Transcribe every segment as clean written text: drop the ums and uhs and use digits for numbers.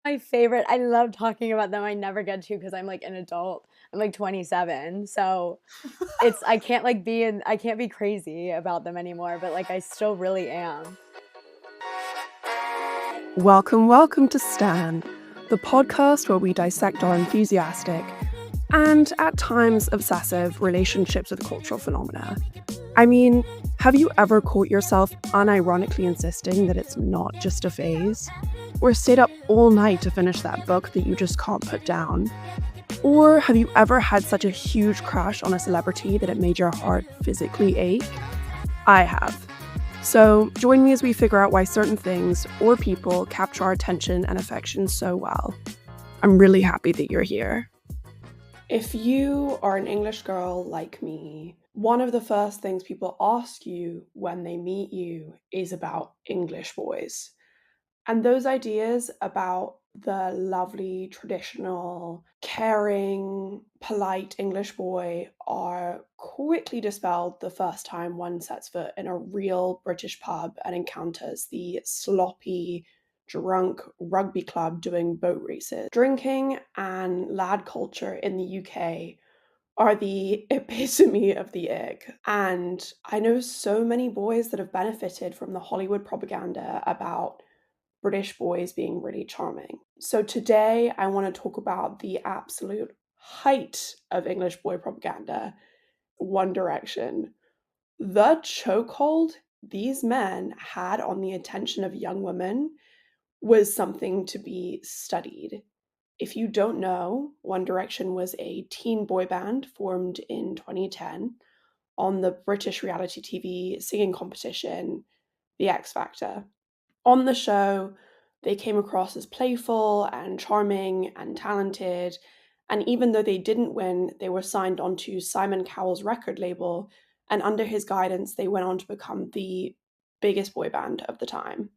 my favorite. I love talking about them. I never get to because I'm like an adult. I'm like 27. So I can't be crazy about them anymore, but like I still really am. Welcome to Stan, the podcast where we dissect our enthusiastic and at times obsessive relationships with cultural phenomena. I mean, have you ever caught yourself unironically insisting that it's not just a phase? Or stayed up all night to finish that book that you just can't put down? Or have you ever had such a huge crush on a celebrity that it made your heart physically ache? I have. So join me as we figure out why certain things or people capture our attention and affection so well. I'm really happy that you're here. If you are an English girl like me, one of the first things people ask you when they meet you is about English boys. And those ideas about the lovely, traditional, caring, polite English boy are quickly dispelled the first time one sets foot in a real British pub and encounters the sloppy, drunk rugby club doing boat races. Drinking and lad culture in the UK are the epitome of the ick. And I know so many boys that have benefited from the Hollywood propaganda about British boys being really charming. So today I want to talk about the absolute height of English boy propaganda, One Direction. The chokehold these men had on the attention of young women was something to be studied. If you don't know, One Direction was a teen boy band formed in 2010 on the British reality TV singing competition, The X Factor. On the show, they came across as playful and charming and talented, and even though they didn't win, they were signed onto Simon Cowell's record label, and under his guidance, they went on to become the biggest boy band of the time.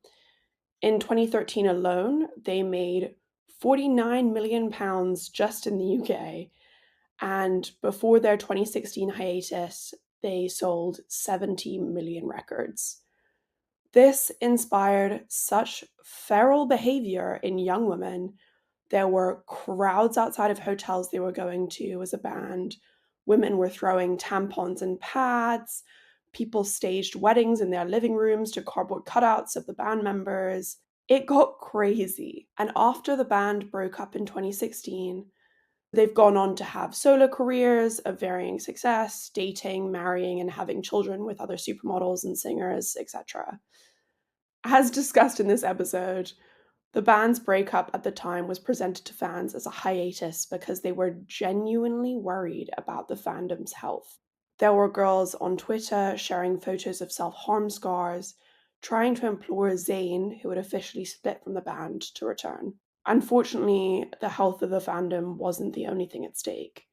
In 2013 alone, they made £49 million just in the UK, and before their 2016 hiatus, they sold 70 million records. This inspired such feral behavior in young women. There were crowds outside of hotels they were going to as a band. Women were throwing tampons and pads. People staged weddings in their living rooms to cardboard cutouts of the band members. It got crazy. And after the band broke up in 2016, they've gone on to have solo careers of varying success, dating, marrying, and having children with other supermodels and singers, etc. As discussed in this episode, the band's breakup at the time was presented to fans as a hiatus because they were genuinely worried about the fandom's health. There were girls on Twitter sharing photos of self-harm scars, trying to implore Zayn, who had officially split from the band, to return. Unfortunately, the health of the fandom wasn't the only thing at stake.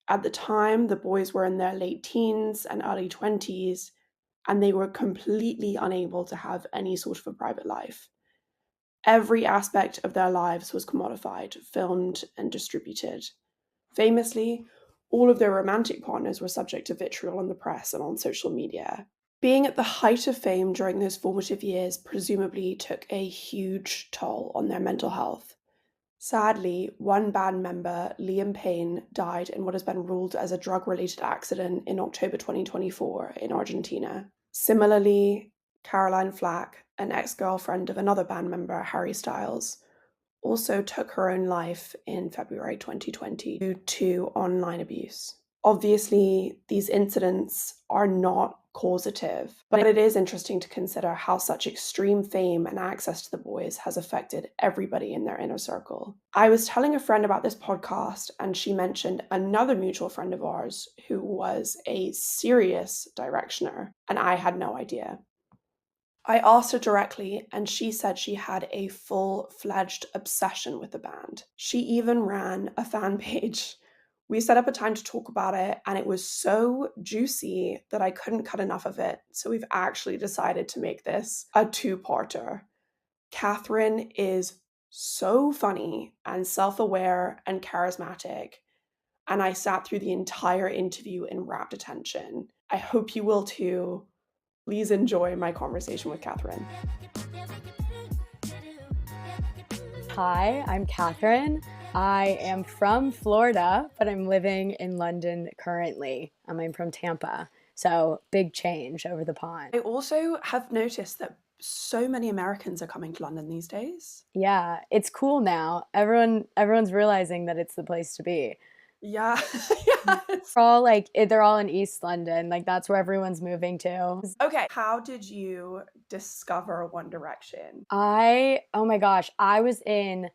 At the time, the boys were in their late teens and early 20s, and they were completely unable to have any sort of a private life. Every aspect of their lives was commodified, filmed, and distributed. Famously, all of their romantic partners were subject to vitriol in the press and on social media. Being at the height of fame during those formative years presumably took a huge toll on their mental health. Sadly, one band member, Liam Payne, died in what has been ruled as a drug-related accident in October 2024 in Argentina. Similarly, Caroline Flack, an ex-girlfriend of another band member, Harry Styles, also took her own life in February 2020 due to online abuse. Obviously, these incidents are not causative, but it is interesting to consider how such extreme fame and access to the boys has affected everybody in their inner circle. I was telling a friend about this podcast, and she mentioned another mutual friend of ours who was a serious directioner, and I had no idea. I asked her directly, and she said she had a full-fledged obsession with the band. She even ran a fan page. We set up a time to talk about it, and it was so juicy that I couldn't cut enough of it. So we've actually decided to make this a two-parter. Catherine is so funny and self-aware and charismatic, and I sat through the entire interview in rapt attention. I hope you will too. Please enjoy my conversation with Catherine. Hi, I'm Catherine. I am from Florida, but I'm living in London currently. I'm from Tampa, so big change over the pond. I also have noticed that so many Americans are coming to London these days. Yeah, it's cool now. Everyone's realizing that it's the place to be. Yeah. Yes. They're all in East London. Like that's where everyone's moving to. Okay, how did you discover One Direction? Oh my gosh, I was in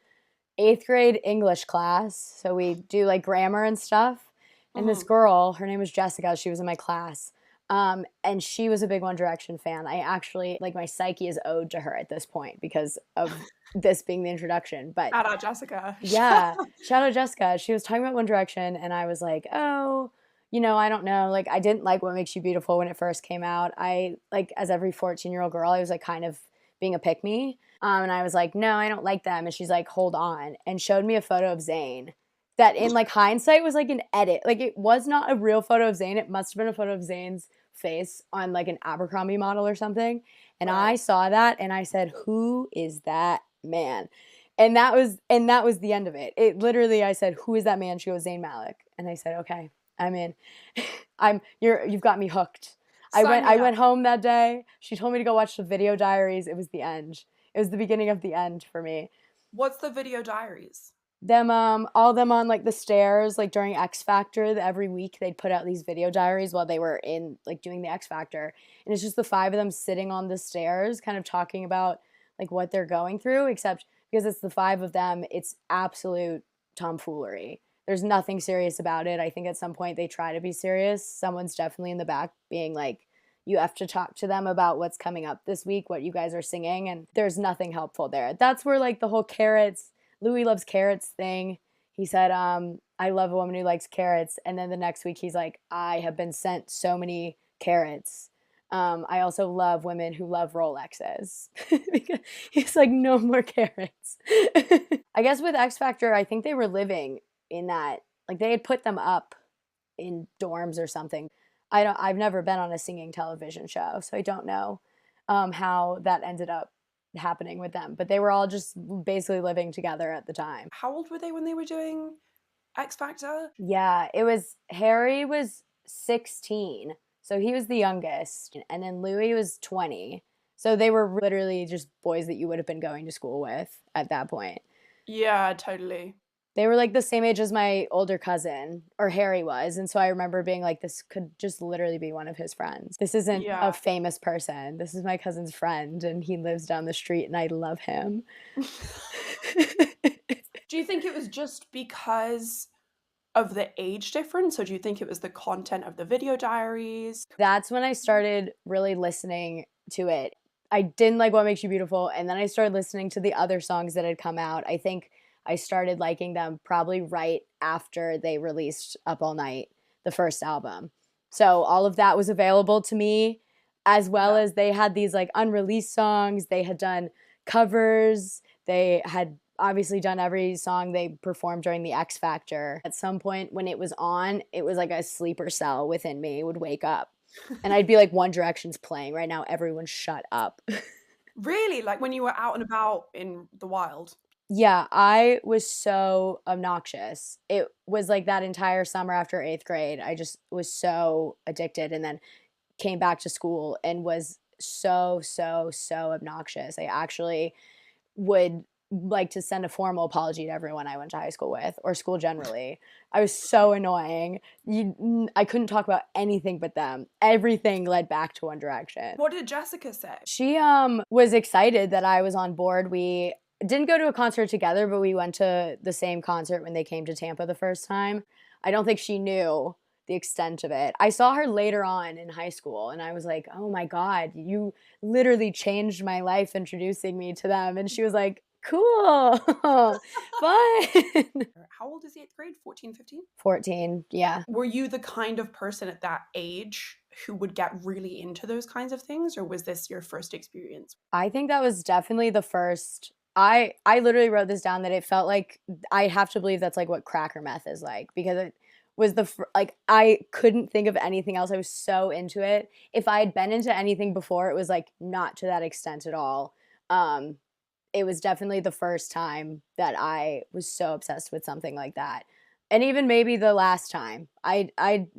eighth grade English class. So we do like grammar and stuff. And this Mhm. girl, her name was Jessica, she was in my class. And she was a big One Direction fan. I actually, like, my psyche is owed to her at this point because of this being the introduction. But Shout out Jessica. yeah, shout out Jessica. She was talking about One Direction, and I was like, oh, I don't know. Like, I didn't like What Makes You Beautiful when it first came out. Like, as every 14-year-old girl, I was like kind of being a pick me. And I was like, no, I don't like them. And she's like, hold on, and showed me a photo of Zayn that in like hindsight was like an edit. Like, it was not a real photo of Zayn. It must have been a photo of Zayn's face on like an Abercrombie model or something. And I Right. saw that and I said, who is that man? And that was the end of it. It literally, I said, "Who is that man?" She goes, "Zayn Malik," and I said, "Okay, I'm in. You've got me hooked." I Sign went me I up. went home that day. She told me to go watch the video diaries. It was the end. It was the beginning of the end for me. What's the video diaries? All them on like the stairs, like during X Factor. Every week they'd put out these video diaries while they were in like doing the X Factor, and it's just the five of them sitting on the stairs, kind of talking about like what they're going through. Except because it's the five of them, it's absolute tomfoolery. There's nothing serious about it. I think at some point they try to be serious. Someone's definitely in the back being like, you have to talk to them about what's coming up this week, what you guys are singing, and there's nothing helpful there. That's where like the whole carrots, Louis loves carrots thing. He said, I love a woman who likes carrots. And then the next week he's like, I have been sent so many carrots. I also love women who love Rolexes. Because he's like, no more carrots. I guess with X Factor, I think they were living in that, like they had put them up in dorms or something. I've never been on a singing television show, so I don't know how that ended up happening with them. But they were all just basically living together at the time. How old were they when they were doing X Factor? Yeah, Harry was 16, so he was the youngest, and then Louis was 20. So they were literally just boys that you would have been going to school with at that point. Yeah, totally. They were like the same age as my older cousin, or Harry was. And so I remember being like, this could just literally be one of his friends. This isn't a Yeah. famous person. This is my cousin's friend, and he lives down the street, and I love him. Do you think it was just because of the age difference, or do you think it was the content of the video diaries? That's when I started really listening to it. I didn't like What Makes You Beautiful, and then I started listening to the other songs that had come out. I think I started liking them probably right after they released Up All Night, the first album. So all of that was available to me, as well Yeah. as they had these like unreleased songs. They had done covers. They had obviously done every song they performed during the X Factor. At some point when it was on, it was like a sleeper cell within me would wake up. And I'd be like, One Direction's playing right now. Everyone shut up. Really? Like when you were out and about in the wild? Yeah, I was so obnoxious. It was like that entire summer after eighth grade. I just was so addicted, and then came back to school and was so, so, so obnoxious. I actually would like to send a formal apology to everyone I went to high school with, or school generally. I was so annoying. I couldn't talk about anything but them. Everything led back to One Direction. What did Jessica say? She was excited that I was on board. We didn't go to a concert together, but we went to the same concert when they came to Tampa the first time. I don't think she knew the extent of it. I saw her later on in high school, and I was like, "Oh my god, you literally changed my life introducing me to them." And she was like, "Cool. Fun." How old is the eighth grade? 14, 15? 14, yeah. Were you the kind of person at that age who would get really into those kinds of things, or was this your first experience? I think that was definitely the first. I literally wrote this down that it felt like, I have to believe that's like what crack or meth is like, because it was like I couldn't think of anything else. I was so into it. If I had been into anything before, it was like not to that extent at all. Um it was definitely the first time that I was so obsessed with something like that. And even maybe the last time. I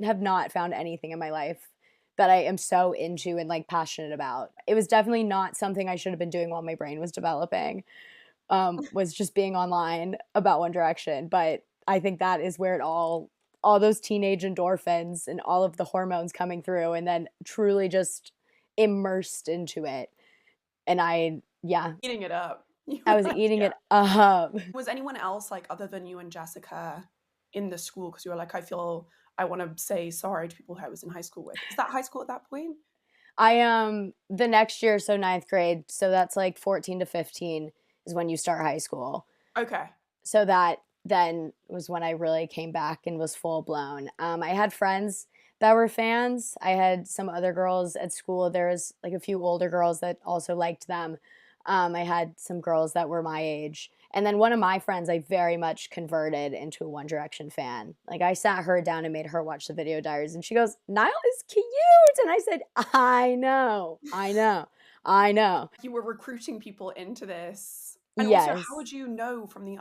have not found anything in my life that I am so into and like passionate about. It was definitely not something I should have been doing while my brain was developing. Was just being online about One Direction, but I think that is where it all those teenage endorphins and all of the hormones coming through and then truly just immersed into it. And yeah, Eating it up. I was eating Yeah. it up. Was anyone else, like, other than you and Jessica in the school? Because you were like, I feel I want to say sorry to people who I was in high school with. Is that high school at that point? I the next year, so ninth grade, so that's like 14 to 15 is when you start high school. Okay. So that then was when I really came back and was full blown. I had friends that were fans. I had some other girls at school. There was like a few older girls that also liked them. I had some girls that were my age. And then one of my friends, I very much converted into a One Direction fan. Like I sat her down and made her watch the video diaries, and she goes, "Niall is cute." And I said, "I know, I know, I know." You were recruiting people into this. And also, how Yes. would you know from the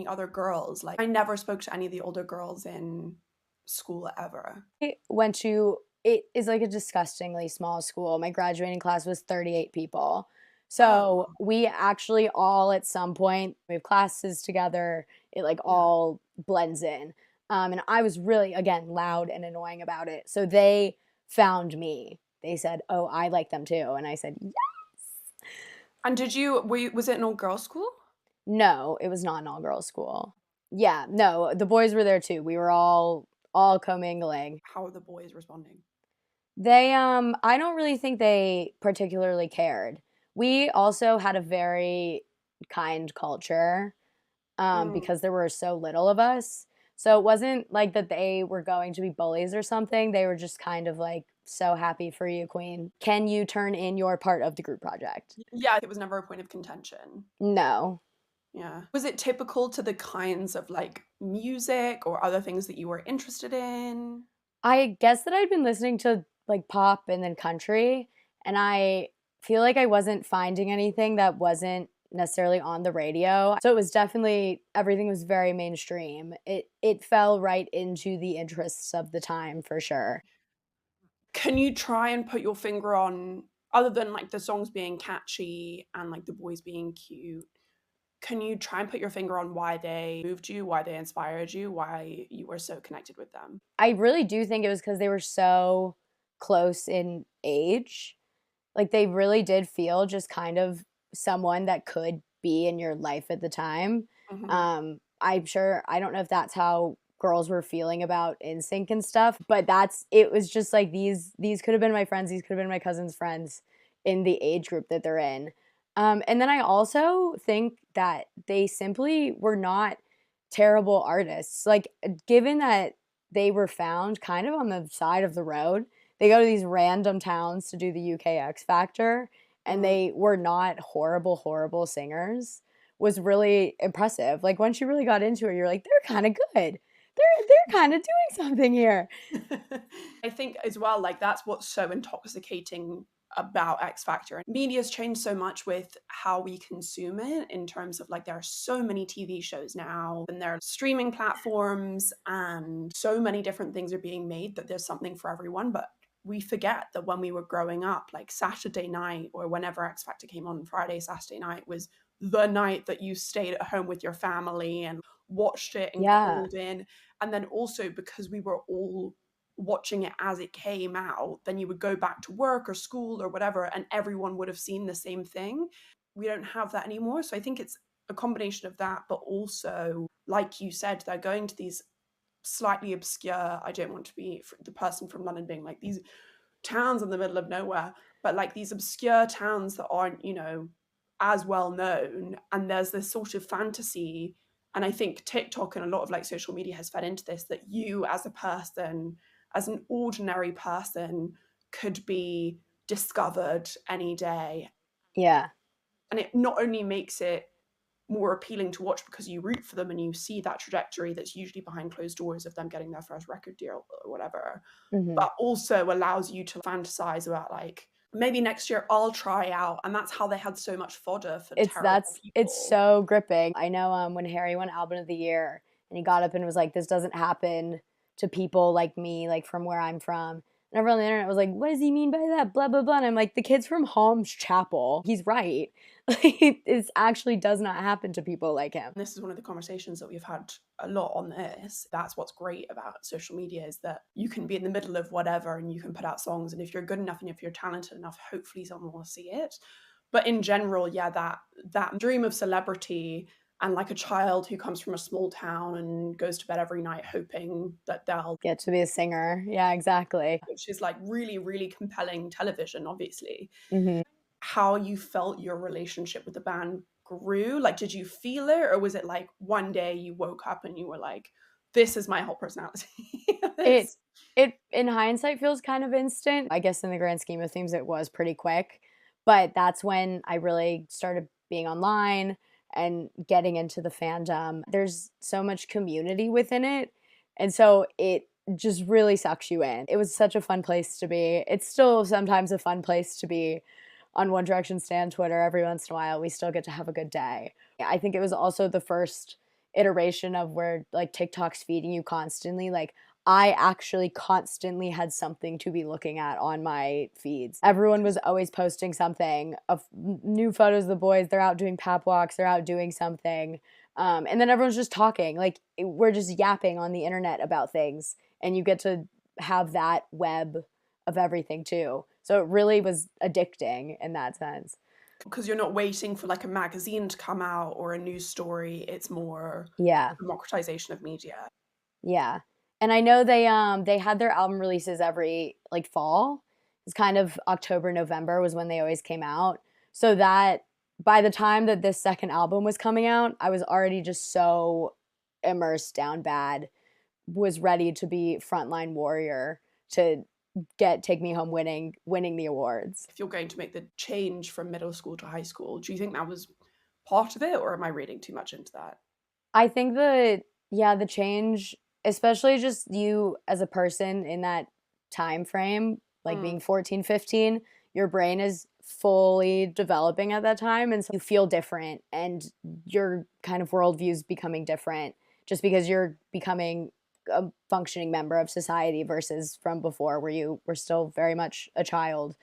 other girls? Like, I never spoke to any of the older girls in school ever. Went to it is like a disgustingly small school. My graduating class was 38 people. So Oh, we actually all at some point we have classes together. It like yeah. all blends in. And I was really again loud and annoying about it. So they found me. They said, "Oh, I like them too," and I said, "Yeah." And was it an all girls school? No, it was not an all girls school. Yeah, no, the boys were there too. We were all commingling. How are the boys responding? They, I don't really think they particularly cared. We also had a very kind culture, Mm. because there were so little of us. So it wasn't like that they were going to be bullies or something. They were just kind of like, so happy for you, queen. Can you turn in your part of the group project? Yeah, it was never a point of contention. No. Yeah. Was it typical to the kinds of like music or other things that you were interested in? I guess that I'd been listening to like pop and then country, and I feel like I wasn't finding anything that wasn't necessarily on the radio. So it was definitely everything was very mainstream. It fell right into the interests of the time for sure. Can you try and put your finger on, other than like the songs being catchy and like the boys being cute, can you try and put your finger on why they moved you, why they inspired you, why you were so connected with them? I really do think it was because they were so close in age. Like, they really did feel just kind of someone that could be in your life at the time. Mhm. I'm sure I don't know if that's how girls were feeling about NSYNC and stuff, but that's it was just like these could have been my friends, these could have been my cousin's friends in the age group that they're in. And then I also think that they simply were not terrible artists. Like, given that they were found kind of on the side of the road, they go to these random towns to do the UK X Factor, and Mm. they were not horrible, horrible singers, was really impressive. Like, once you really got into it, you're like, "They're kinda good. They're kinda doing something here." I think as well, like that's what's so intoxicating about X Factor. Media's changed so much with how we consume it in terms of like there are so many TV shows now and there are streaming platforms and so many different things are being made that there's something for everyone. But we forget that when we were growing up, like Saturday night or whenever X Factor came on Friday, Saturday night was the night that you stayed at home with your family and watched it and Yeah. called in. And then also because we were all watching it as it came out, then you would go back to work or school or whatever, and everyone would have seen the same thing. We don't have that anymore. So I think it's a combination of that, but also, like you said, they're going to these slightly obscure, I don't want to be the person from London being like these towns in the middle of nowhere, but like these obscure towns that aren't, as well known. And there's this sort of fantasy. And I think TikTok and a lot of like social media has fed into this that you as a person, as an ordinary person, could be discovered any day. Yeah. And it not only makes it more appealing to watch because you root for them and you see that trajectory that's usually behind closed doors of them getting their first record deal or whatever, Mhm. but also allows you to fantasize about like maybe next year I'll try out. And that's how they had so much fodder for terrible It's people. so gripping. I know, when Harry won Album of the Year, and he got up and was like, "This doesn't happen to people like me, like, from where I'm from." And everyone on the internet was like, "What does he mean by that? Blah, blah, blah." And I'm like, "The kid's from Holmes Chapel. He's right." Like, this actually does not happen to people like him. This is one of the conversations that we've had a lot on this. That's what's great about social media, is that you can be in the middle of whatever and you can put out songs. And if you're good enough and if you're talented enough, hopefully someone will see it. But in general, yeah, that dream of celebrity, and like a child who comes from a small town and goes to bed every night hoping that they'll, Get to be a singer. Yeah, exactly. which is like really, really compelling television, obviously. Mhm. How you felt your relationship with the band grew? Like, did you feel it, or was it like one day you woke up and you were like, this is my whole personality? It This. it in hindsight feels kind of instant. I guess in the grand scheme of things it was pretty quick, but that's when I really started being online and getting into the fandom. There's so much community within it, and so it just really sucks you in. It was such a fun place to be. It's still sometimes a fun place to be on One Direction stan Twitter every once in a while. We still get to have a good day. I think it was also the first iteration of where like TikTok's feeding you constantly. Like I actually constantly had something to be looking at on my feeds. Everyone was always posting something of new photos of the boys. They're out doing pap walks, they're out doing something. And then everyone's just talking. Like we're just yapping on the internet about things. And you get to have that web of everything too. So it really was addicting in that sense. Because you're not waiting for like a magazine to come out or a news story. It's more Yeah. democratization of media. Yeah. And I know they had their album releases every like fall. It's kind of October, November was when they always came out. So that by the time that this second album was coming out, I was already just so immersed down bad, was ready to be frontline warrior to get Take Me Home winning the awards. If you're going to make the change from middle school to high school, do you think that was part of it, or am I reading too much into that? I think that yeah, the change, especially just you as a person in that time frame, like Mm. being 14, 15, your brain is fully developing at that time. And so you feel different and your kind of worldview is becoming different just because you're becoming a functioning member of society versus from before where you were still very much a child.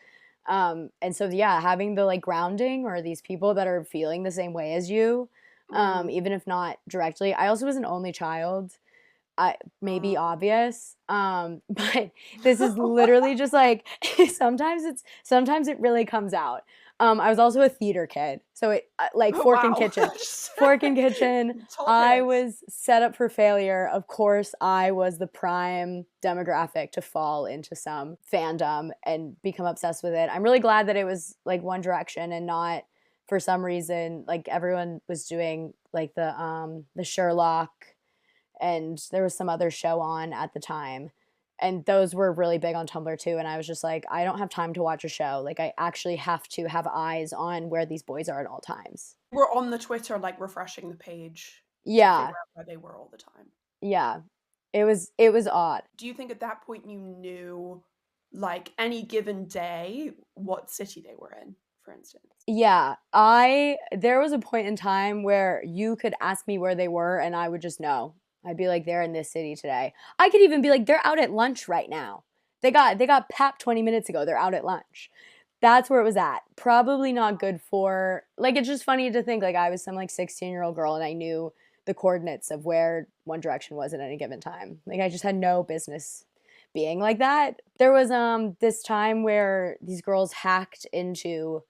And so yeah, having the like grounding or these people that are feeling the same way as you, Mm. even if not directly. I also was an only child. I may be Mm. obvious, but this is literally just like sometimes it really comes out. I was also a theater kid, so it like Oh, Fork and wow. Kitchen, Fork and Kitchen. Tall I kids. was set up for failure. Of course, I was the prime demographic to fall into some fandom and become obsessed with it. I'm really glad that it was like One Direction and not for some reason like everyone was doing like the Sherlock and there was some other show on at the time. And those were really big on Tumblr too. And I was just like, I don't have time to watch a show. Like, I actually have to have eyes on where these boys are at all times. We're on the Twitter, like refreshing the page to figure Yeah, out where they were all the time. yeah. It was odd. Do you think at that point you knew, like any given day, what city they were in, for instance? Yeah, I there was a point in time where you could ask me where they were and I would just know. I'd be like, they're in this city today. I could even be like, they're out at lunch right now. They got pap 20 minutes ago. They're out at lunch. That's where it was at. Probably not good for like it's just funny to think like I was some like 16-year-old girl and I knew the coordinates of where One Direction was at any given time. Like I just had no business being like that. There was this time where these girls hacked into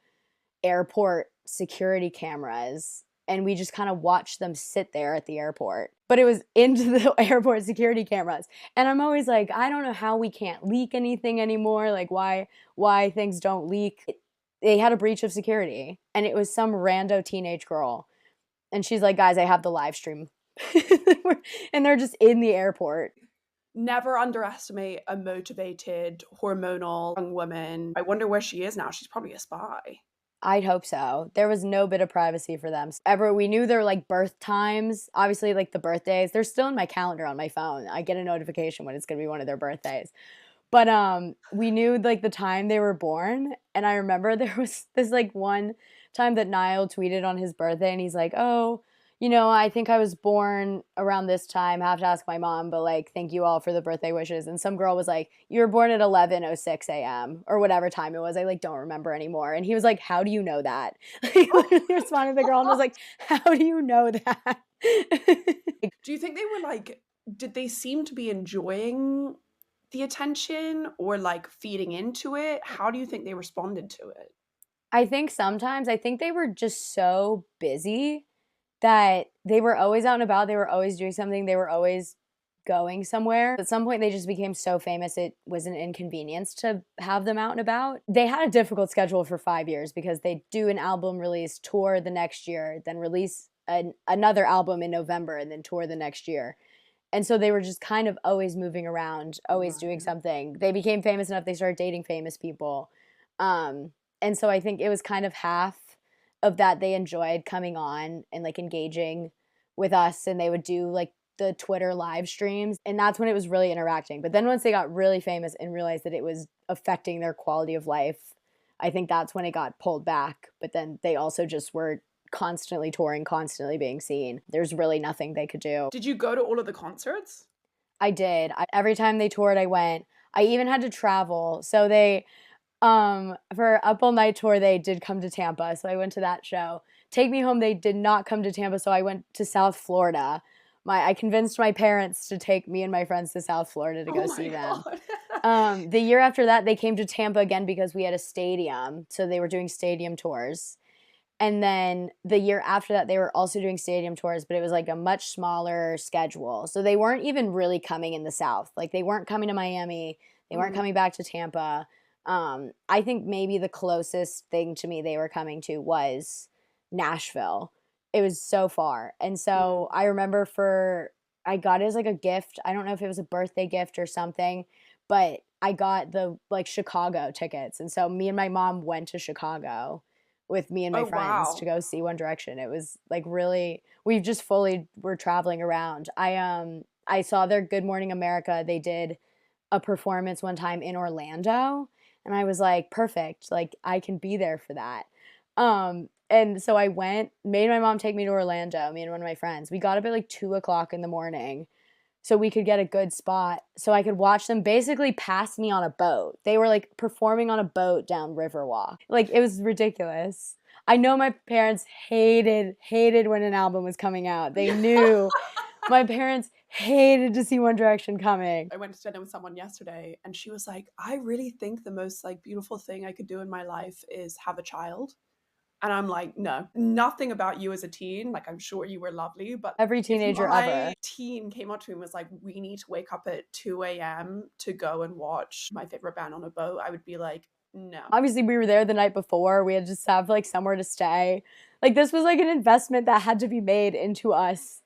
airport security cameras and we just kind of watched them sit there at the airport. But it was into the airport security cameras. And I'm always like, I don't know how we can't leak anything anymore. Like why things don't leak. They had a breach of security and it was some rando teenage girl. And she's like, guys, I have the live stream. And they're just in the airport. Never underestimate a motivated, hormonal young woman. I wonder where she is now. She's probably a spy. I'd hope so. There was no bit of privacy for them. Ever we knew their like birth times, obviously like the birthdays. They're still in my calendar on my phone. I get a notification when it's going to be one of their birthdays. But we knew like the time they were born, and I remember there was this like one time that Niall tweeted on his birthday, and he's like, "Oh, I think I was born around this time. I have to ask my mom, but like, thank you all for the birthday wishes." And some girl was like, "You were born at 11:06 a.m. or whatever time it was." I like don't remember anymore. And he was like, "How do you know that?" He Oh, literally responded to the girl and was like, "How do you know that?" do you think they were like, did they seem to be enjoying the attention or like feeding into it? How do you think they responded to it? I think sometimes I think they were just so busy that they were always out and about, they were always doing something, they were always going somewhere. At some point, they just became so famous, it was an inconvenience to have them out and about. They had a difficult schedule for 5 years because they do an album release, tour the next year, then release another album in November, and then tour the next year. And so they were just kind of always moving around, always doing Right. something. They became famous enough, they started dating famous people. Um, and so I think it was kind of half of that they enjoyed coming on and like engaging with us, and they would do like the Twitter live streams, and that's when it was really interacting. But then once they got really famous and realized that it was affecting their quality of life, I think that's when it got pulled back. But then they also just were constantly touring, constantly being seen. There's really nothing they could do. Did you go to all of the concerts? I did. Every time they toured, I went. I even had to travel. So for Up All Night tour, they did come to Tampa, so I went to that show. Take Me Home, they did not come to Tampa, so I went to South Florida. I convinced my parents to take me and my friends to South Florida to Oh go my see them. God. The year after that, they came to Tampa again because we had a stadium, so they were doing stadium tours. And then the year after that, they were also doing stadium tours, but it was like a much smaller schedule. So they weren't even really coming in the South. Like they weren't coming to Miami. They weren't Mhm. coming back to Tampa. I think maybe the closest thing to me they were coming to was Nashville. It was so far. And Mm. so I remember I got it as like a gift. I don't know if it was a birthday gift or something, but I got the like Chicago tickets. And so me and my mom went to Chicago with me and my Oh, friends wow. to go see One Direction. It was like really we just fully were traveling around. I saw their Good Morning America. They did a performance one time in Orlando, and I was like, perfect. Like I can be there for that. And so I went, made my mom take me to Orlando, me and one of my friends. We got up at like 2 o'clock in the morning so we could get a good spot so I could watch them basically pass me on a boat. They were like performing on a boat down Riverwalk. Like it was ridiculous. I know my parents hated when an album was coming out. They knew my parents hated to see One Direction coming. I went to dinner with someone yesterday and she was like, I really think the most like beautiful thing I could do in my life is have a child. And I'm like, no, nothing about you as a teen. Like, I'm sure you were lovely, but Every if teenager my ever. teen came up to me and was like, we need to wake up at 2 a.m. to go and watch my favorite band on a boat, I would be like, no. Obviously, we were there the night before. We had to just have like somewhere to stay. Like this was like an investment that had to be made into us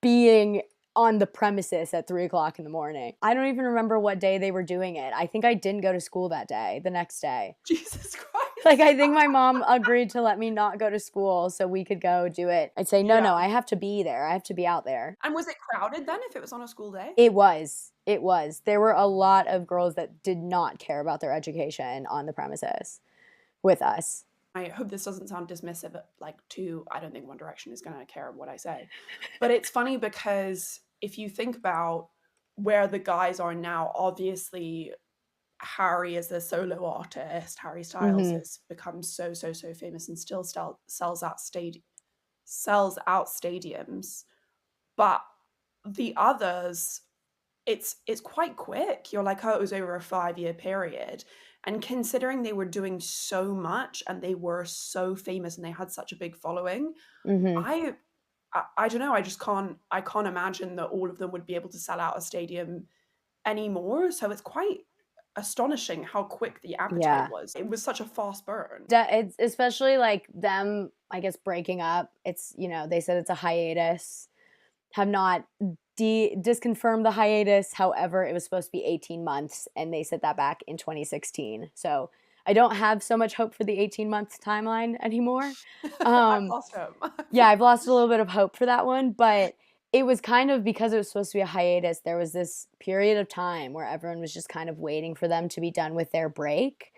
being on the premises at 3 o'clock in the morning. I don't even remember what day they were doing it. I think I didn't go to school that day, the next day. Jesus Like, Christ. I think my mom agreed to let me not go to school so we could go do it. I'd say, no, Yeah. no, I have to be there. I have to be out there. And was it crowded then if it was on a school day? It was. It was. There were a lot of girls that did not care about their education on the premises with us. I hope this doesn't sound dismissive, like, I don't think One Direction is going to care what I say. But it's funny because if you think about where the guys are now, obviously Harry is a solo artist. Harry Styles Hmm. has become so, so, so famous and still sells out stadiums. But the others, it's quite quick. You're like, oh, it was over a 5 year period. And considering they were doing so much and they were so famous and they had such a big following, Hmm. I don't know. I can't imagine that all of them would be able to sell out a stadium anymore. So it's quite astonishing how quick the appetite Yeah. was. It was such a fast burn. It's especially like them, I guess, breaking up. They said it's a hiatus, have not disconfirmed the hiatus. However, it was supposed to be 18 months, and they said that back in 2016. So I don't have so much hope for the 18-month timeline anymore. I've Um, lost him. yeah, I've lost a little bit of hope for that one, but it was kind of because it was supposed to be a hiatus, there was this period of time where everyone was just kind of waiting for them to be done with their break.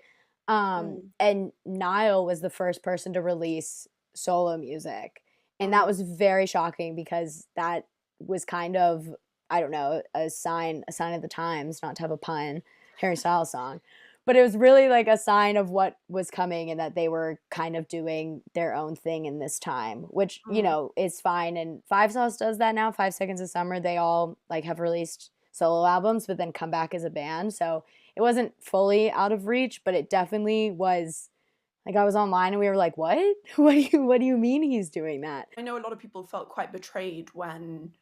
Mm. And Niall was the first person to release solo music. And that Uh-huh. was very shocking because that was kind of, I don't know, a sign of the times, not to have a pun, Harry Styles song. But it was really like a sign of what was coming and that they were kind of doing their own thing in this time, which, you Mm. know, is fine. And Five Sauce does that now. 5 Seconds of Summer, they all like have released solo albums, but then come back as a band. So it wasn't fully out of reach, but it definitely was like I was online and we were like, "What? What do you mean he's doing that?" I know a lot of people felt quite betrayed when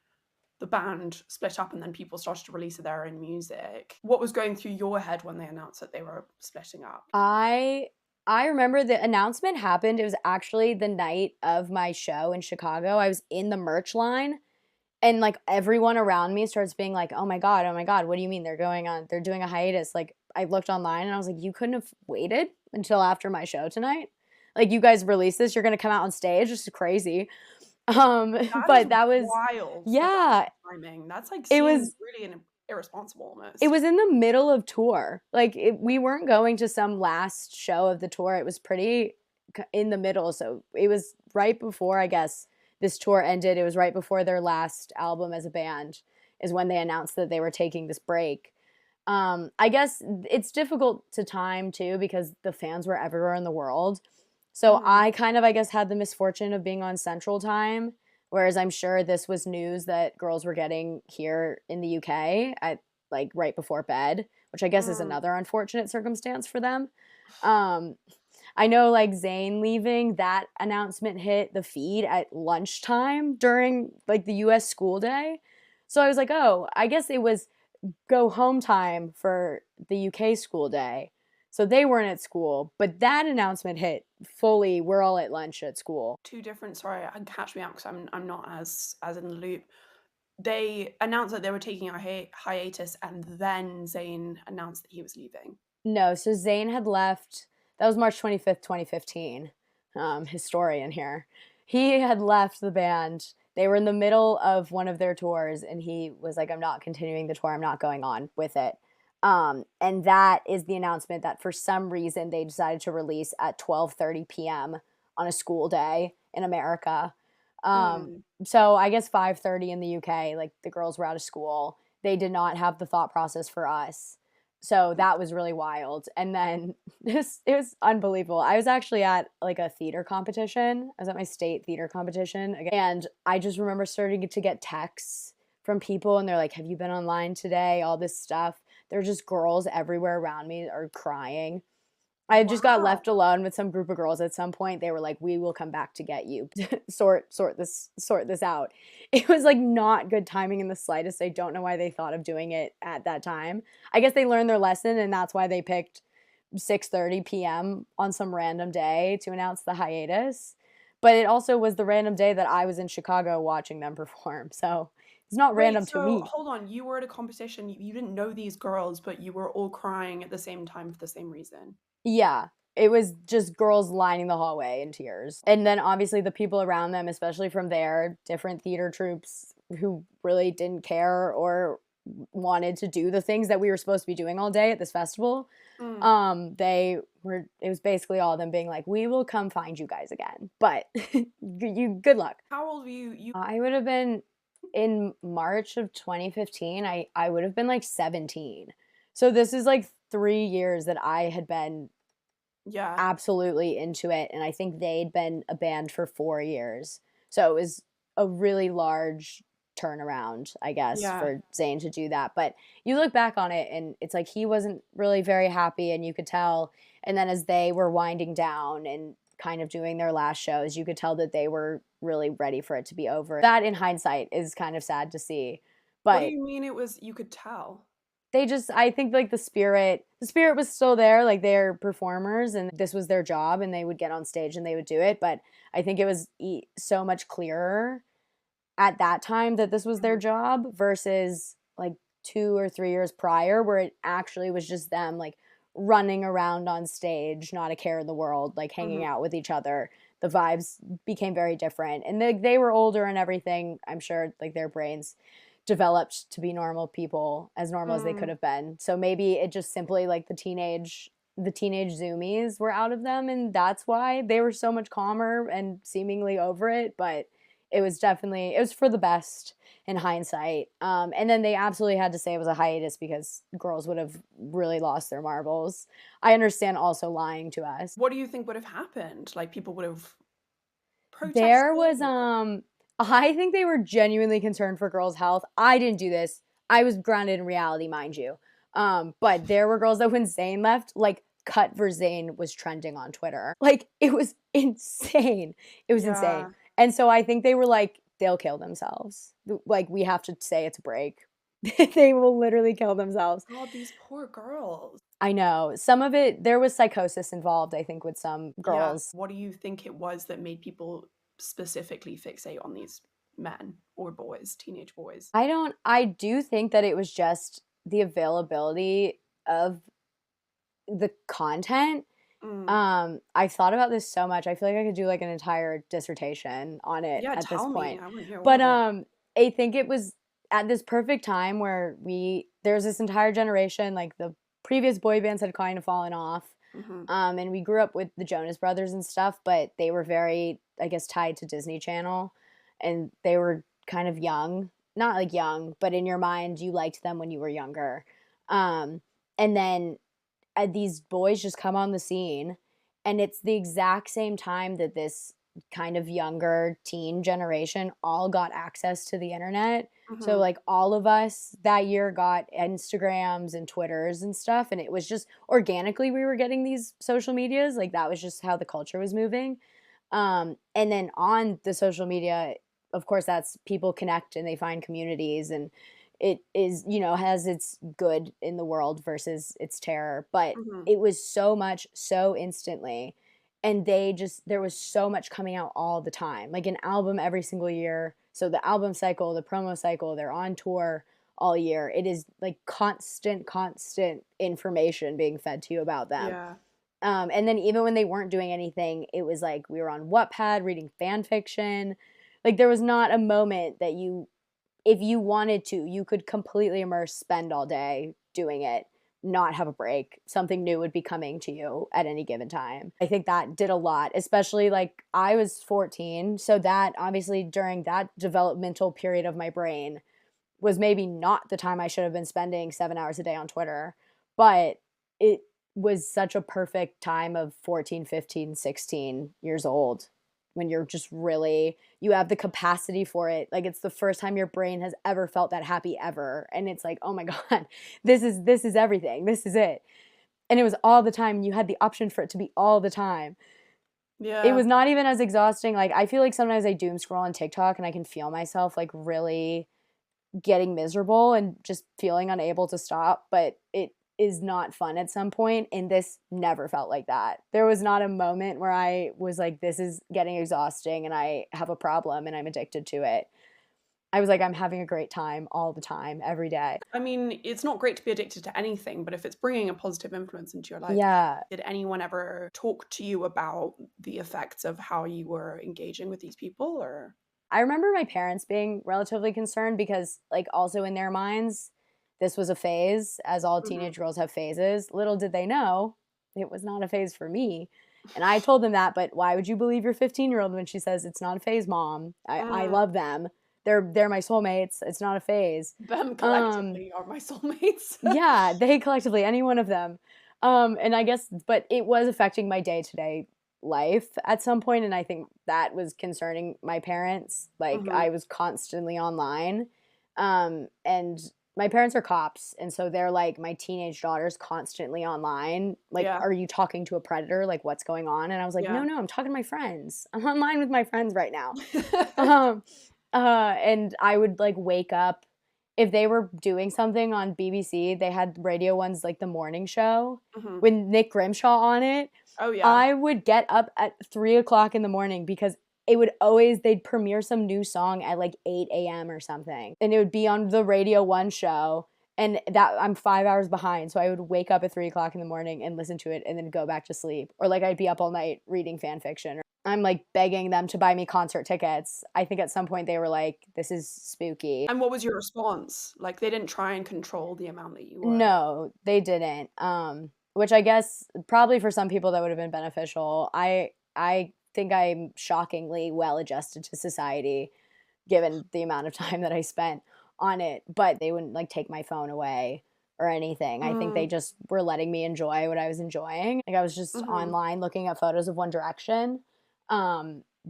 the band split up and then people started to release their own music. What was going through your head when they announced that they were splitting up? I I remember the announcement happened. It was actually the night of my show in Chicago. I was in the merch line and like everyone around me starts being like, "Oh my god, oh my god, what do you mean they're doing a hiatus?" Like I looked online and I was like, "You couldn't have waited until after my show tonight? Like you guys released this, you're going to come out on stage. This is crazy." That is But that was wild that that's yeah, the timing. That's like it seems was really irresponsible it almost. was in the middle of tour. Like we weren't going to some last show of the tour. It was pretty in the middle, so it was right before I guess this tour ended. It was right before their last album as a band is when they announced that they were taking this break. I guess it's difficult to time too because the fans were everywhere in the world. So Mhm. I kind of, I guess, had the misfortune of being on Central Time, whereas I'm sure this was news that girls were getting here in the UK at like right before bed, which I guess is Mm. another unfortunate circumstance for them. Um, I know like Zayn leaving, that announcement hit the feed at lunchtime during like the US school day. So I was like, oh, I guess it was go home time for the UK school day. So they weren't at school, but that announcement hit fully. We're all at lunch at school. Two different, sorry, and catch me out because I'm not as in the loop. They announced that they were taking a hiatus and then Zayn announced that he was leaving. No, so Zayn had left. That was March 25th, 2015. Historian here. He had left the band. They were in the middle of one of their tours, and he was like, I'm not continuing the tour. I'm not going on with it. And that is the announcement that for some reason they decided to release at 12:30 p.m. on a school day in America. Um, Mm. so I guess 5:30 in the UK, like the girls were out of school. They did not have the thought process for us. So that was really wild. And then it was unbelievable. I was actually at like a theater competition. I was at my state theater competition and I just remember starting to get texts from people and they're like, "Have you been online today?" All this stuff. There are just girls everywhere around me are crying. I just got Wow. left alone with some group of girls at some point. They were like, "We will come back to get you. Sort this out." It was like not good timing in the slightest. I don't know why they thought of doing it at that time. I guess they learned their lesson and that's why they picked 6:30 p.m. on some random day to announce the hiatus. But it also was the random day that I was in Chicago watching them perform. So, it's not Wait, random to so me. hold on. You were at a competition, you didn't know these girls, but you were all crying at the same time for the same reason. Yeah, it was just girls lining the hallway in tears. And then obviously the people around them, especially from there, different theater troops who really didn't care or wanted to do the things that we were supposed to be doing all day at this festival. Mm. They were it was basically all of them being like, "We will come find you guys again." But you good luck. How old were you? I would have been in March of 2015. I would have been like 17. So this is like 3 years that I had been Yeah. absolutely into it, and I think they'd been a band for 4 years. So it was a really large turnaround, I guess, Yeah. for Zayn to do that, but you look back on it and it's like he wasn't really very happy and you could tell, and then as they were winding down and kind of doing their last shows, you could tell that they were really ready for it to be over. That in hindsight is kind of sad to see, What do but you mean it was you could tell? they just I think like the spirit was still there, like they're performers and this was their job and they would get on stage and they would do it, but I think it was so much clearer at that time that this was their Mhm. job versus like 2 or 3 years prior where it actually was just them like running around on stage, not a care in the world, like hanging Mhm. out with each other. the vibes became very different. And they were older and everything. I'm sure like their brains developed to be normal people, as normal as they could Mm. have been. So maybe it just simply like the teenage zoomies were out of them, and that's why they were so much calmer and seemingly over it. But it was for the best in hindsight. And then they absolutely had to say it was a hiatus because girls would have really lost their marbles. I understand also lying to us. What do you think would have happened? Like people would have There protested was or I think they were genuinely concerned for girls' health. I didn't do this. I was grounded in reality, mind you. But there were girls that when Zayn left, like Cut for Zayn was trending on Twitter. Like it was insane. It was insane. yeah. And so I think they were like, they'll kill themselves. Like we have to say it's a break. They will literally kill themselves. God, these poor girls. I know. Some of it, there was psychosis involved, I think, with some Yeah. girls. What do you think it was that made people specifically fixate on these men or boys, teenage boys? I do think that it was just the availability of the content. Mm. I thought about this so much. I feel like I could do like an entire dissertation on it Yeah, at this tell me. point. I want to hear all But of it. I think it was at this perfect time where there's this entire generation, like the previous boy bands had kind of fallen off. Hmm. And we grew up with the Jonas Brothers and stuff, but they were very, I guess, tied to Disney Channel, and they were kind of young, not like young, but in your mind, you liked them when you were younger. And then these boys just come on the scene, and it's the exact same time that this kind of younger teen generation all got access to the internet. So Hmm. like all of us that year got Instagrams and Twitters and stuff, and it was just organically we were getting these social medias. Like that was just how the culture was moving. And then on the social media, of course, that's people connect and they find communities, and it is, has its good in the world versus its terror. But Hmm. it was so much so instantly. And there was so much coming out all the time, like an album every single year. So the album cycle, the promo cycle, they're on tour all year. It is like constant information being fed to you about them. Yeah. And then even when they weren't doing anything, it was like we were on Wattpad reading fan fiction. Like there was not a moment that if you wanted to, you could completely immerse, spend all day doing it, not have a break. Something new would be coming to you at any given time. I think that did a lot, especially like I was 14. So that obviously during that developmental period of my brain was maybe not the time I should have been spending 7 hours a day on Twitter, but it was such a perfect time of 14, 15, 16 years old when you're just really, you have the capacity for it. Like it's the first time your brain has ever felt that happy ever. And it's like, oh my God, this is everything. This is it. And it was all the time. And you had the option for it to be all the time. It Yeah. was not even as exhausting. Like I feel like sometimes I doom scroll on TikTok and I can feel myself like really getting miserable and just feeling unable to stop, but it is not fun at some point, and this never felt like that. There was not a moment where I was like, this is getting exhausting and I have a problem and I'm addicted to it. I was like, I'm having a great time all the time, every day. I mean, it's not great to be addicted to anything, but if it's bringing a positive influence into your life, Yeah. did anyone ever talk to you about the effects of how you were engaging with these people or? I remember my parents being relatively concerned because, like, also in their minds, this was a phase, as all Mhm. teenage girls have phases. Little did they know it was not a phase for me. And I told them that, but why would you believe your 15-year-old when she says it's not a phase, mom? I Mm. love them. They're my soulmates. It's not a phase. Them Um, collectively are my soulmates. yeah, they collectively, any one of them. And I guess, but it was affecting my day to day life at some point, and I think that was concerning my parents. Like Mhm. I was constantly online, and my parents are cops, and so they're like, my teenage daughter's constantly online. Like, Yeah. are you talking to a predator? Like, what's going on? And I was like, no, Yeah. no, I'm talking to my friends. I'm online with my friends right now. Um, and I would like wake up if they were doing something on BBC. They had radio ones like the morning show Mhm. with Nick Grimshaw on it. Oh, yeah. I would get up at 3 o'clock in the morning because they'd premiere some new song at like 8 a.m. or something. And it would be on the Radio 1 show. And that I'm 5 hours behind. So I would wake up at 3 o'clock in the morning and listen to it and then go back to sleep. Or like I'd be up all night reading fan fiction. I'm like begging them to buy me concert tickets. I think at some point they were like, this is spooky. And what was your response? Like, they didn't try and control the amount that you were. No, they didn't. Which I guess probably for some people that would have been beneficial. I think I'm shockingly well adjusted to society given the amount of time that I spent on it, but they wouldn't like take my phone away or anything. I think they Mm, just were letting me enjoy what I was enjoying. Like I was just mhm. online looking at photos of One Direction.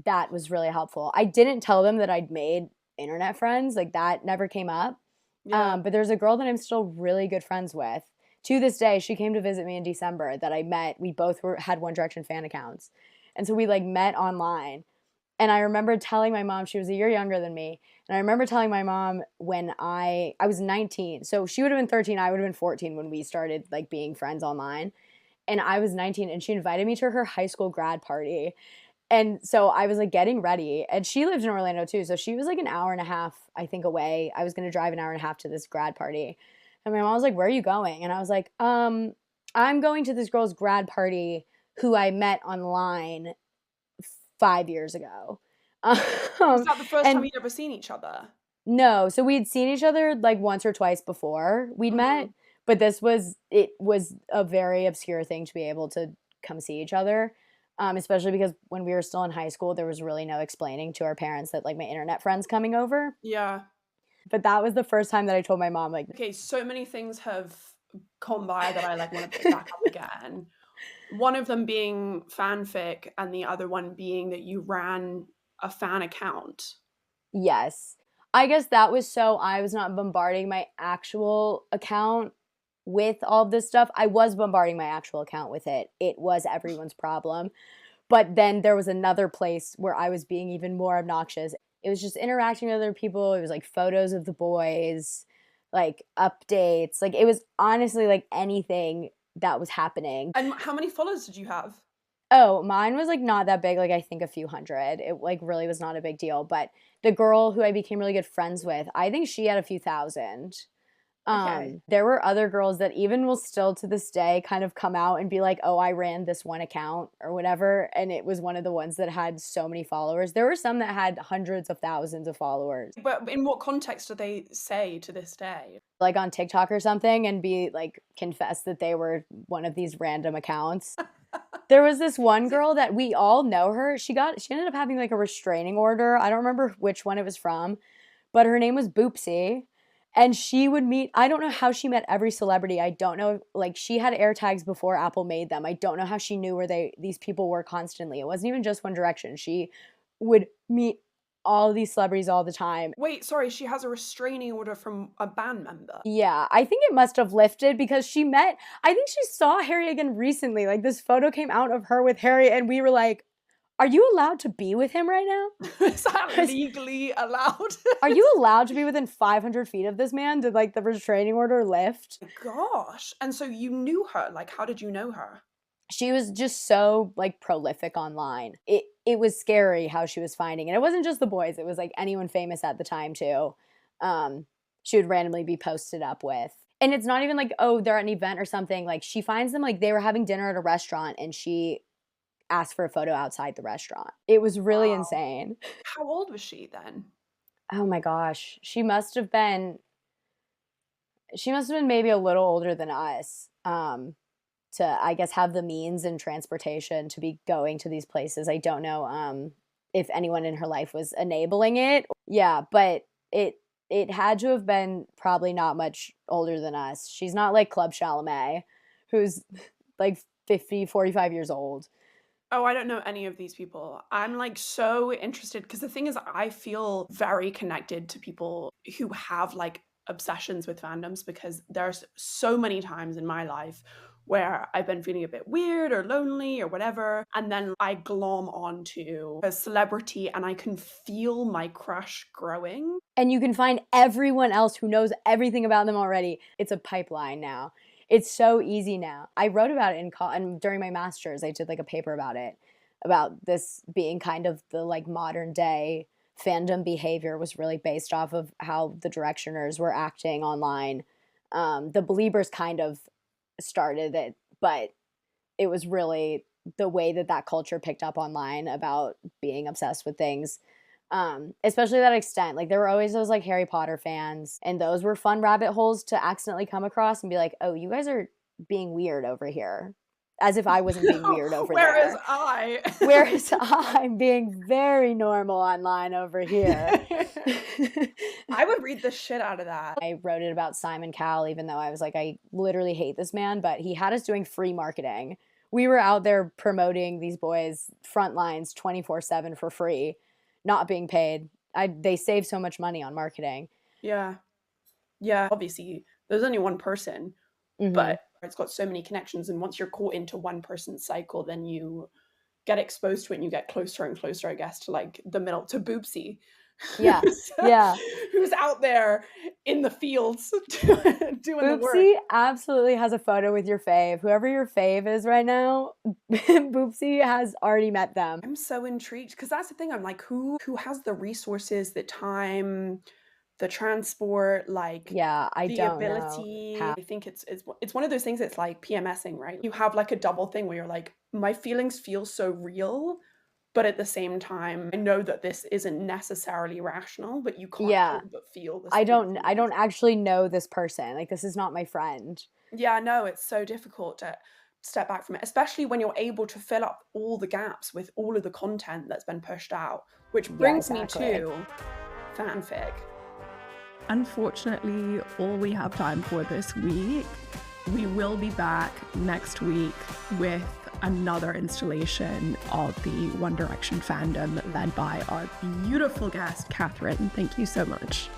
That was really helpful. I didn't tell them that I'd made internet friends. Like that never came up. Yeah. But there's a girl that I'm still really good friends with. To this day, she came to visit me in December that I met. We both had One Direction fan accounts. And so we like met online. And I remember telling my mom, she was a year younger than me. And I remember telling my mom when I was 19. So she would have been 13, I would have been 14 when we started like being friends online. And I was 19 and she invited me to her high school grad party. And so I was like getting ready, and she lived in Orlando too. So she was like an hour and a half, I think, away. I was going to drive an hour and a half to this grad party. And my mom was like, "Where are you going?" And I was like, I'm going to this girl's grad party who I met online 5 years ago." Was Um, that the first time and you'd ever seen each other? no, so we'd seen each other like once or twice before we'd met, Mhm. but it was a very obscure thing to be able to come see each other. Especially because when we were still in high school, there was really no explaining to our parents that like my internet friends coming over. Yeah. But that was the first time that I told my mom like, Okay, so many things have gone by that I, like, wanna pick back up again. One of them being fanfic and the other one being that you ran a fan account. yes. I guess that was so I was not bombarding my actual account with all of this stuff. I was bombarding my actual account with it. It was everyone's problem. But then there was another place where I was being even more obnoxious. It was just interacting with other people. It was like photos of the boys, like updates. Like it was honestly like anything that was happening. And how many followers did you have? Oh, mine was like not that big, like I think a few hundred. It like really was not a big deal. But the girl who I became really good friends with, I think she had a few thousand. Okay. There were other girls that even will still to this day kind of come out and be like, "Oh, I ran this one account or whatever," and it was one of the ones that had so many followers. There were some that had hundreds of thousands of followers, But in what context do they say to this day? like on TikTok or something, and be like confess that they were one of these random accounts. There was this one Is it girl that we all know her. She ended up having like a restraining order. I don't remember which one it was from, but her name was Boopsy. And she would meet, I don't know how she met every celebrity. I don't know, like she had air tags before Apple made them. I don't know how she knew where these people were constantly. It wasn't even just One Direction. She would meet all of these celebrities all the time. Wait, sorry, she has a restraining order from a band member. Yeah, I think it must have lifted because I think she saw Harry again recently. Like this photo came out of her with Harry, and we were like, are you allowed to be with him right now? Is that legally allowed? Are you allowed to be within 500 feet of this man? Did like the restraining order lift? Gosh. And so you knew her. Like, how did you know her? She was just so like prolific online. It was scary how she was finding, and it wasn't just the boys. It was like anyone famous at the time too. Um, she would randomly be posted up with. And it's not even like, oh, they're at an event or something. Like she finds them like they were having dinner at a restaurant and she asked for a photo outside the restaurant. It was really Wow. insane. How old was she then? Oh my gosh. She must have been maybe a little older than us. To I guess have the means and transportation to be going to these places. I don't know if anyone in her life was enabling it. Yeah, but it had to have been probably not much older than us. She's not like Club Chalamet, who's like 50, 45 years old. Oh, I don't know any of these people. I'm like so interested because the thing is, I feel very connected to people who have like obsessions with fandoms because there's so many times in my life where I've been feeling a bit weird or lonely or whatever. And then I glom onto a celebrity and I can feel my crush growing. And you can find everyone else who knows everything about them already. It's a pipeline now. It's so easy now. I wrote about it and during my master's, I did like a paper about it, about this being kind of the like modern day fandom behavior was really based off of how the Directioners were acting online. The Beliebers kind of started it, but it was really the way that culture picked up online about being obsessed with things. Especially that extent. Like there were always those like Harry Potter fans, and those were fun rabbit holes to accidentally come across and be like, oh, you guys are being weird over here. As if I wasn't being weird over Whereas there. I. Whereas I'm being very normal online over here. I would read the shit out of that. I wrote it about Simon Cowell, even though I was like, I literally hate this man, but he had us doing free marketing. We were out there promoting these boys' front lines 24/7 for free, not being paid. They save so much money on marketing. Yeah. Yeah. Obviously, there's only one person, but it's got so many connections. And once you're caught into one person's cycle, then you get exposed to it and you get closer and closer, I guess, to like the middle, to Boopsie. Yeah. Yeah. Who's out there in the fields doing the work. Boopsie absolutely has a photo with your fave. Whoever your fave is right now, Boopsie has already met them. I'm so intrigued because that's the thing. I'm like, who has the resources, the time, the transport, like the ability. I think it's one of those things that's like PMSing, right? You have like a double thing where you're like, my feelings feel so real, but at the same time, I know that this isn't necessarily rational, but you can't help but feel this. I don't actually know this person. Like, this is not my friend. Yeah, no, it's so difficult to step back from it, especially when you're able to fill up all the gaps with all of the content that's been pushed out, which brings me to fanfic. Unfortunately, all we have time for this week. We will be back next week with another installation of the One Direction fandom led by our beautiful guest, Catherine. Thank you so much.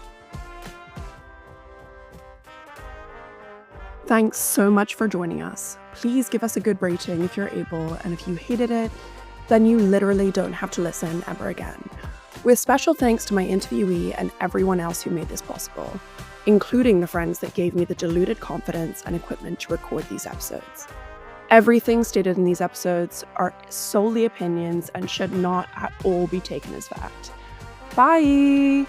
Thanks so much for joining us. Please give us a good rating if you're able, and if you hated it, then you literally don't have to listen ever again. With special thanks to my interviewee and everyone else who made this possible, including the friends that gave me the deluded confidence and equipment to record these episodes. Everything stated in these episodes are solely opinions and should not at all be taken as fact. Bye!